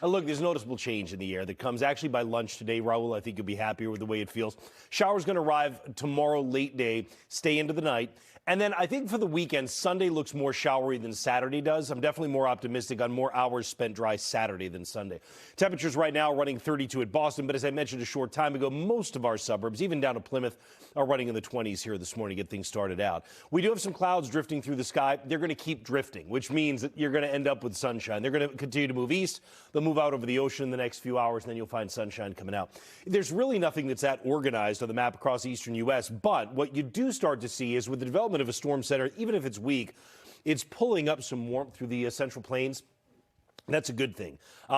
Look, there's noticeable change in the air that comes actually by lunch today. Raul, I think you'll be happier with the way it feels. Shower's going to arrive tomorrow late day, stay into the night. And then I think for the weekend, Sunday looks more showery than Saturday does. I'm definitely more optimistic on more hours spent dry Saturday than Sunday. Temperatures right now running 32 at Boston, but as I mentioned a short time ago, most of our suburbs, even down to Plymouth, are running in the 20s here this morning to get things started out. We do have some clouds drifting through the sky. They're going to keep drifting, which means that you're going to end up with sunshine. They're going to continue to move east. They'll move out over the ocean in the next few hours, and then you'll find sunshine coming out. There's really nothing that's that organized on the map across the eastern U.S., but what you do start to see is with the development of a storm center, even if it's weak, it's pulling up some warmth through the Central Plains. That's a good thing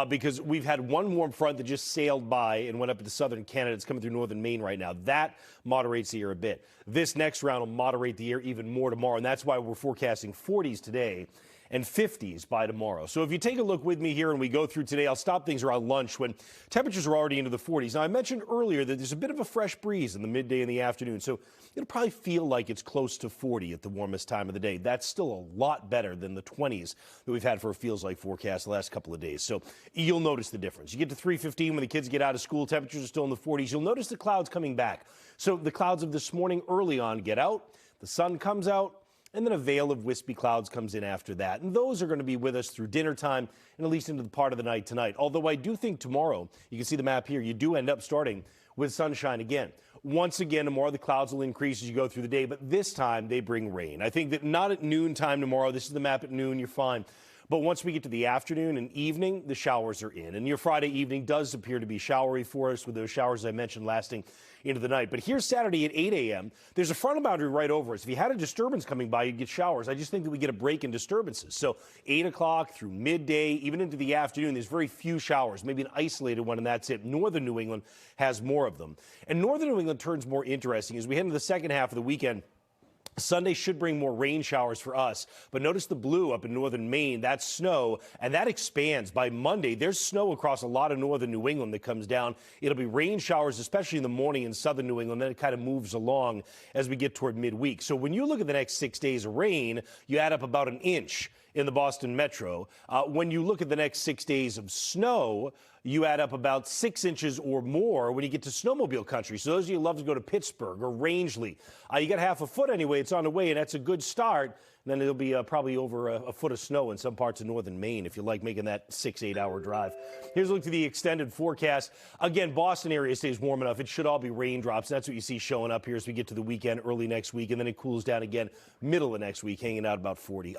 because we've had one warm front that just sailed by and went up into southern Canada. It's coming through northern Maine right now. That moderates the air a bit. This next round will moderate the air even more tomorrow, and that's why we're forecasting 40s today and 50s by tomorrow. So if you take a look with me here and we go through today, I'll stop things around lunch when temperatures are already into the 40s. Now, I mentioned earlier that there's a bit of a fresh breeze in the midday and the afternoon, so it'll probably feel like it's close to 40 at the warmest time of the day. That's still a lot better than the 20s that we've had for a feels like forecast the last couple of days. So you'll notice the difference. You get to 3:15 when the kids get out of school, temperatures are still in the 40s. You'll notice the clouds coming back. So the clouds of this morning early on get out, the sun comes out, and then a veil of wispy clouds comes in after that. And those are going to be with us through dinner time and at least into the part of the night tonight. Although I do think tomorrow, you can see the map here, you do end up starting with sunshine again. Once again, tomorrow the clouds will increase as you go through the day, but this time they bring rain. I think that not at noon time tomorrow. This is the map at noon. You're fine. But once we get to the afternoon and evening, the showers are in. And your Friday evening does appear to be showery for us with those showers I mentioned lasting into the night. But here's Saturday at 8 a.m. There's a frontal boundary right over us. If you had a disturbance coming by, you'd get showers. I just think that we get a break in disturbances. So 8 o'clock through midday, even into the afternoon, there's very few showers, maybe an isolated one, and that's it. Northern New England has more of them. And Northern New England turns more interesting as we head into the second half of the weekend. Sunday should bring more rain showers for us, but notice the blue up in northern Maine. That's snow, and that expands. By Monday, there's snow across a lot of northern New England that comes down. It'll be rain showers, especially in the morning in southern New England. Then it kind of moves along as we get toward midweek. So when you look at the next 6 days of rain, you add up about an inch in the Boston metro. When you look at the next 6 days of snow, you add up about 6 inches or more when you get to snowmobile country. So those of you who love to go to Pittsburgh or Rangeley, you get half a foot anyway. It's on the way, and that's a good start. And then it'll be probably over a foot of snow in some parts of northern Maine if you like making that 6-8 hour drive. Here's a look to the extended forecast. Again, Boston area stays warm enough. It should all be raindrops. That's what you see showing up here as we get to the weekend early next week, and then it cools down again middle of next week, hanging out about 40.